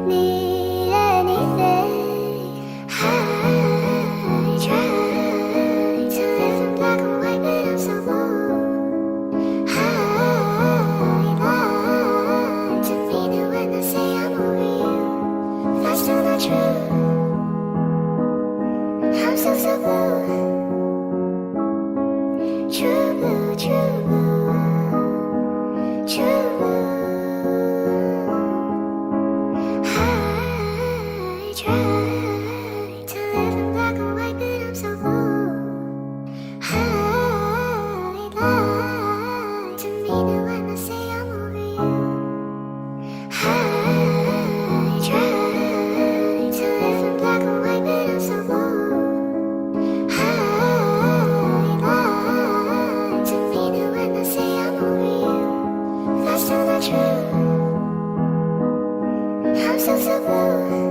need anything. I try to live in black and white, but I'm so bold. I lie to mean it when I say I'm over you. That's still not true. I'm so blue. True blue, true blue, true blue. I try to live in black and white, but I'm so blue. I lie to mean it when I say I'm over you. I try to live in black and white, but I'm so blue. I lie to mean it when I say I'm over you. That's still not true. I'm so blue.